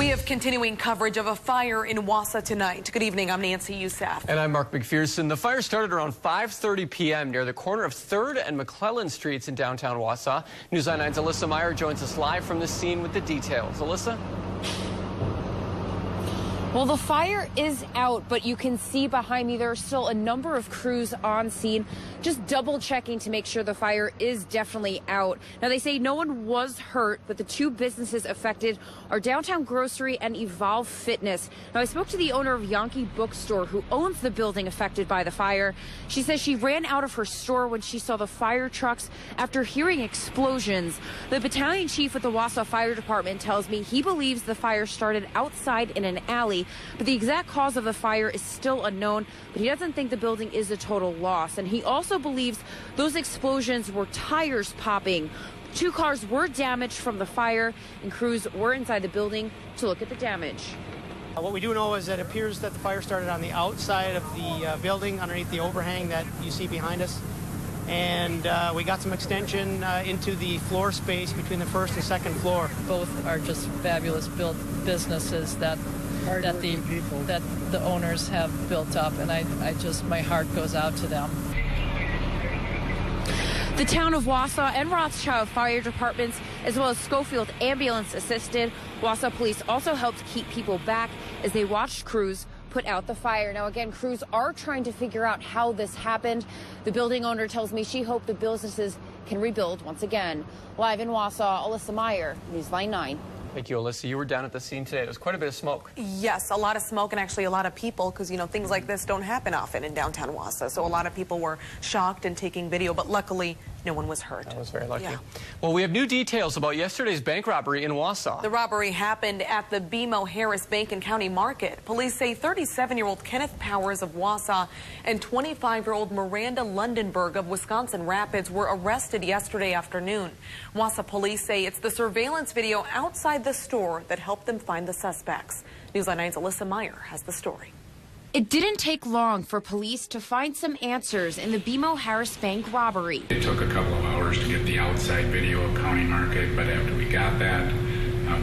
We have continuing coverage of a fire in Wausau tonight. Good evening, I'm Nancy Yousef. And I'm Mark McPherson. The fire started around 5:30 p.m. near the corner of 3rd and McClellan Streets in downtown Wausau. Newsline 9's Alyssa Meyer joins us live from the scene with the details. Alyssa? Well, the fire is out, but you can see behind me there are still a number of crews on scene, just double checking to make sure the fire is definitely out. Now, they say no one was hurt, but the two businesses affected are Downtown Grocery and Evolve Fitness. Now, I spoke to the owner of Yankee Bookstore, who owns the building affected by the fire. She says she ran out of her store when she saw the fire trucks after hearing explosions. The battalion chief with the Wausau Fire Department tells me he believes the fire started outside in an alley, but the exact cause of the fire is still unknown, but he doesn't think the building is a total loss. And he also believes those explosions were tires popping. 2 cars were damaged from the fire, and crews were inside the building to look at the damage. What we do know is that it appears that the fire started on the outside of the building, underneath the overhang that you see behind us. And we got some extension into the floor space between the first and second floor. Both are just fabulous built businesses that the owners have built up, and my heart goes out to them. The town of Wausau and Rothschild fire departments, as well as Schofield ambulance assisted. Wausau police also helped keep people back as they watched crews put out the fire. Now, again, crews are trying to figure out how this happened. The building owner tells me she hoped the businesses can rebuild once again. Live in Wausau, Alyssa Meyer, Newsline 9. Thank you, Alyssa. You were down at the scene today. There was quite a bit of smoke. Yes, a lot of smoke and actually a lot of people, because, you know, things like this don't happen often in downtown Wausau. So a lot of people were shocked and taking video, but luckily no one was hurt. I was very lucky. Yeah. Well, we have new details about yesterday's bank robbery in Wausau. The robbery happened at the BMO Harris Bank and County Market. Police say 37-year-old Kenneth Powers of Wausau and 25-year-old Miranda Lundenberg of Wisconsin Rapids were arrested yesterday afternoon. Wausau police say it's the surveillance video outside the store that helped them find the suspects. Newsline 9's Alyssa Meyer has the story. It didn't take long for police to find some answers in the BMO Harris Bank robbery. It took a couple of hours to get the outside video of County Market, but after we got that,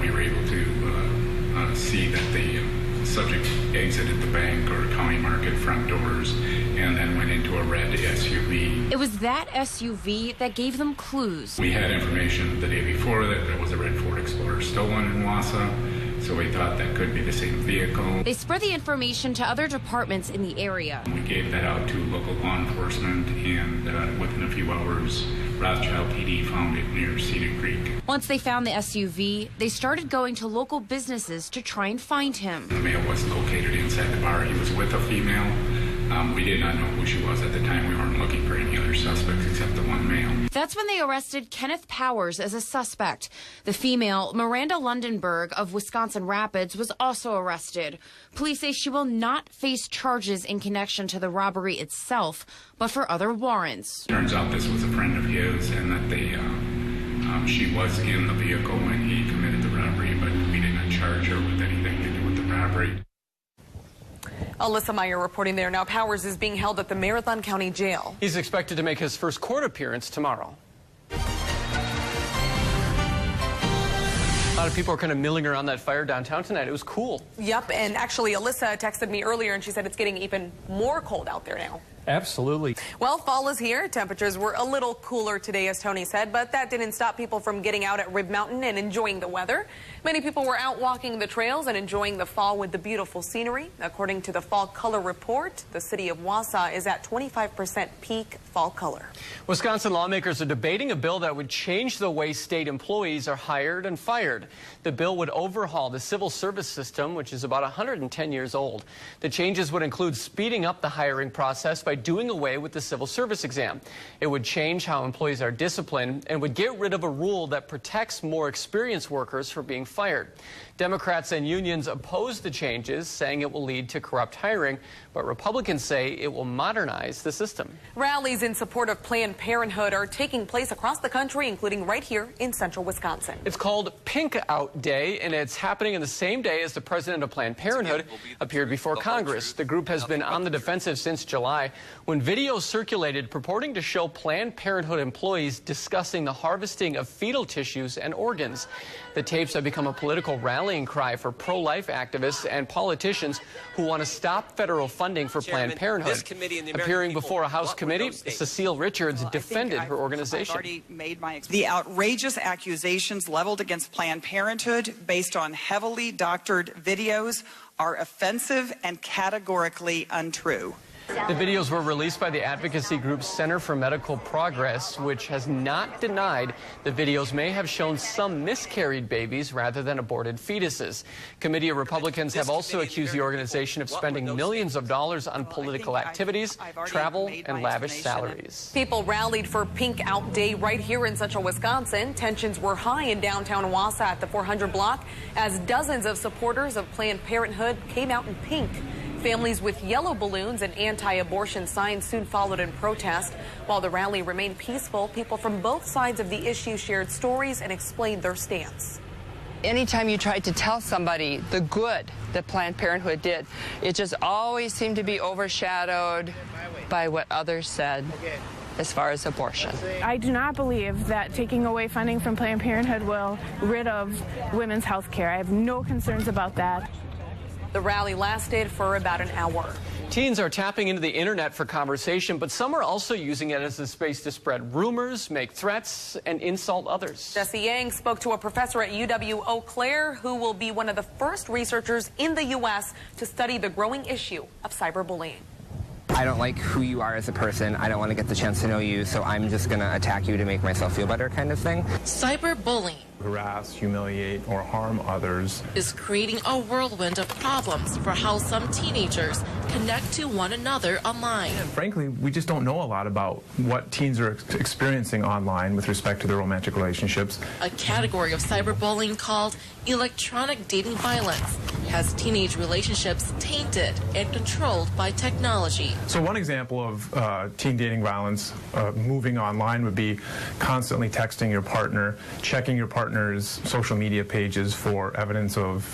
we were able to see that the subject exited the bank or County Market front doors and then went into a red SUV. It was that SUV that gave them clues. We had information the day before that there was a red Ford Explorer stolen in Wausau, so we thought that could be the same vehicle. They spread the information to other departments in the area. We gave that out to local law enforcement, and within a few hours, Rothschild PD found it near Cedar Creek. Once they found the SUV, they started going to local businesses to try and find him. The male was located inside the bar. He was with a female. We did not know who she was at the time. We weren't looking for any other suspects except the one male. That's when they arrested Kenneth Powers as a suspect. The female, Miranda Lundenberg of Wisconsin Rapids, was also arrested. Police say she will not face charges in connection to the robbery itself, but for other warrants. Turns out this was a friend of his and that she was in the vehicle when he committed the robbery, but we did not charge her with anything to do with the robbery. Alyssa Meyer reporting there. Now, Powers is being held at the Marathon County Jail. He's expected to make his first court appearance tomorrow. A lot of people are kind of milling around that fire downtown tonight. It was cool. Yep, and actually Alyssa texted me earlier and she said it's getting even more cold out there now. Absolutely. Well, fall is here. Temperatures were a little cooler today, as Tony said, but that didn't stop people from getting out at Rib Mountain and enjoying the weather. Many people were out walking the trails and enjoying the fall with the beautiful scenery. According to the Fall Color Report, the city of Wausau is at 25% peak fall color. Wisconsin lawmakers are debating a bill that would change the way state employees are hired and fired. The bill would overhaul the civil service system, which is about 110 years old. The changes would include speeding up the hiring process by doing away with the civil service exam. It would change how employees are disciplined and would get rid of a rule that protects more experienced workers from being fired. Democrats and unions oppose the changes, saying it will lead to corrupt hiring, but Republicans say it will modernize the system. Rallies in support of Planned Parenthood are taking place across the country, including right here in central Wisconsin. It's called Pink Out Day, and it's happening in the same day as the president of Planned Parenthood appeared before Congress. The group has been on the defensive since July. when videos circulated purporting to show Planned Parenthood employees discussing the harvesting of fetal tissues and organs. The tapes have become a political rallying cry for pro-life activists and politicians who want to stop federal funding for Planned Parenthood. Appearing before a House committee, Cecile Richards defended her organization. The outrageous accusations leveled against Planned Parenthood based on heavily doctored videos are offensive and categorically untrue. The videos were released by the advocacy group Center for Medical Progress, which has not denied the videos may have shown some miscarried babies rather than aborted fetuses. Committee of Republicans have also accused the organization of spending millions of dollars on political activities, travel, and lavish salaries. People rallied for Pink Out Day right here in central Wisconsin. Tensions were high in downtown Wausau at the 400 block as dozens of supporters of Planned Parenthood came out in pink. Families with yellow balloons and anti-abortion signs soon followed in protest. While the rally remained peaceful, people from both sides of the issue shared stories and explained their stance. Anytime you tried to tell somebody the good that Planned Parenthood did, it just always seemed to be overshadowed by what others said as far as abortion. I do not believe that taking away funding from Planned Parenthood will rid of women's health care. I have no concerns about that. The rally lasted for about an hour. Teens are tapping into the internet for conversation, but some are also using it as a space to spread rumors, make threats, and insult others. Jesse Yang spoke to a professor at UW Eau Claire who will be one of the first researchers in the U.S. to study the growing issue of cyberbullying. I don't like who you are as a person. I don't want to get the chance to know you, so I'm just going to attack you to make myself feel better kind of thing. Cyberbullying harass, humiliate, or harm others is creating a whirlwind of problems for how some teenagers connect to one another online. And frankly, we just don't know a lot about what teens are experiencing online with respect to their romantic relationships. A category of cyberbullying called electronic dating violence has teenage relationships tainted and controlled by technology. So one example of teen dating violence moving online would be constantly texting your partner, checking your partner's social media pages for evidence of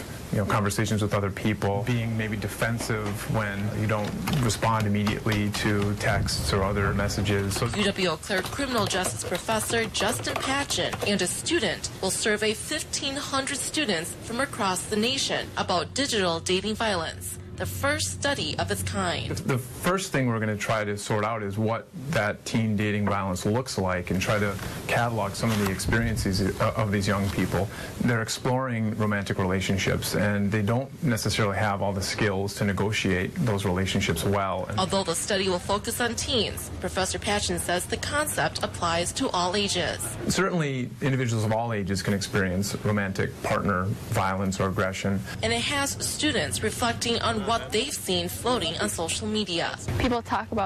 conversations with other people, being maybe defensive when you don't respond immediately to texts or other messages. So UW Eau Claire criminal justice professor Justin Patchen and a student will survey 1,500 students from across the nation about digital dating violence, the first study of its kind. The first thing we're going to try to sort out is what that teen dating violence looks like and try to catalog some of the experiences of these young people. They're exploring romantic relationships and they don't necessarily have all the skills to negotiate those relationships well. Although the study will focus on teens, Professor Patchen says the concept applies to all ages. Certainly individuals of all ages can experience romantic partner violence or aggression. And it has students reflecting on what they've seen floating on social media. People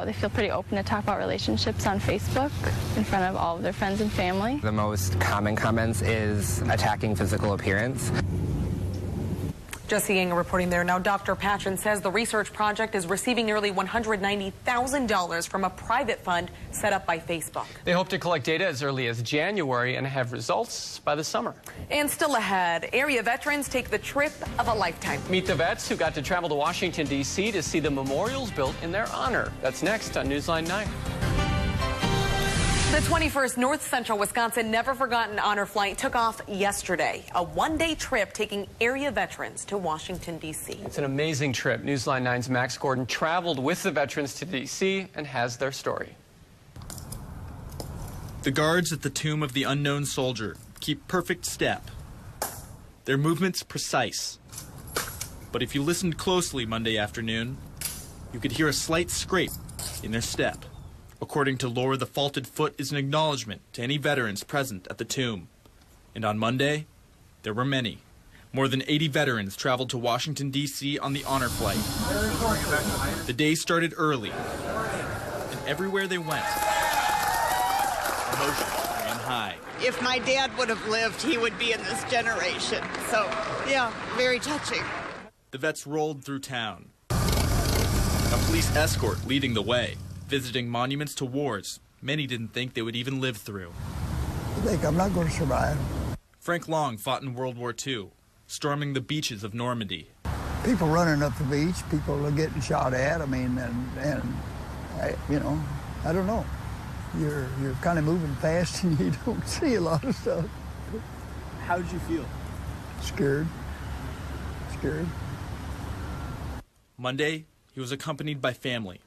they feel pretty open to talk about relationships on Facebook in front of all of their friends and family. The most common comments is attacking physical appearance. Jesse Yang reporting there. Now, Dr. Patchen says the research project is receiving nearly $190,000 from a private fund set up by Facebook. They hope to collect data as early as January and have results by the summer. And still ahead, area veterans take the trip of a lifetime. Meet the vets who got to travel to Washington, D.C. to see the memorials built in their honor. That's next on Newsline 9. The 21st North Central Wisconsin Never Forgotten Honor Flight took off yesterday. A one-day trip taking area veterans to Washington, D.C. It's an amazing trip. Newsline 9's Max Gordon traveled with the veterans to D.C. and has their story. The guards at the tomb of the unknown soldier keep perfect step. Their movements precise. But if you listened closely Monday afternoon, you could hear a slight scrape in their step. According to lore, the faulted foot is an acknowledgement to any veterans present at the tomb. And on Monday, there were many. More than 80 veterans traveled to Washington, D.C. on the honor flight. The day started early, and everywhere they went, emotions ran high. If my dad would have lived, he would be in this generation. So, yeah, very touching. The vets rolled through town. A police escort leading the way, visiting monuments to wars many didn't think they would even live through. I think I'm not going to survive. Frank Long fought in World War II, storming the beaches of Normandy. People running up the beach, people are getting shot at. I mean, and I don't know. You're kind of moving fast and you don't see a lot of stuff. How did you feel? Scared. Monday, he was accompanied by family,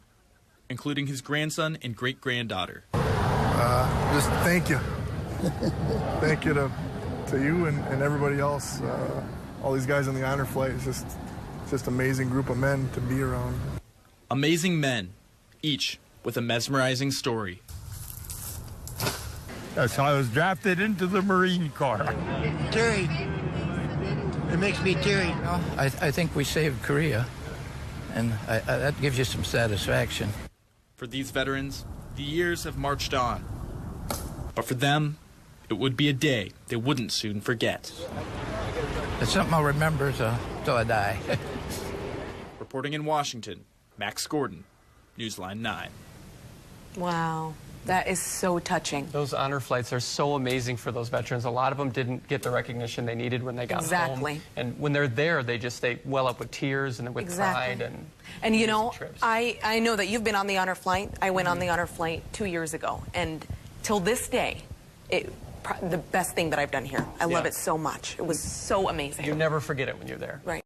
including his grandson and great-granddaughter. Just thank you. Thank you to you and everybody else. All these guys on the honor flight. It's just amazing group of men to be around. Amazing men, each with a mesmerizing story. That's how I was drafted into the Marine Corps. Teary. It makes me teary. I think we saved Korea, and that gives you some satisfaction. For these veterans, the years have marched on. But for them, it would be a day they wouldn't soon forget. It's something I'll remember till I die. Reporting in Washington, Max Gordon, Newsline 9. Wow. That is so touching. Those honor flights are so amazing for those veterans. A lot of them didn't get the recognition they needed when they got home. And when they're there, they well up with tears and with pride. And you know, I know that you've been on the honor flight. I went on the honor flight 2 years ago. And till this day, the best thing that I've done here. I love it so much. It was so amazing. You never forget it when you're there. Right.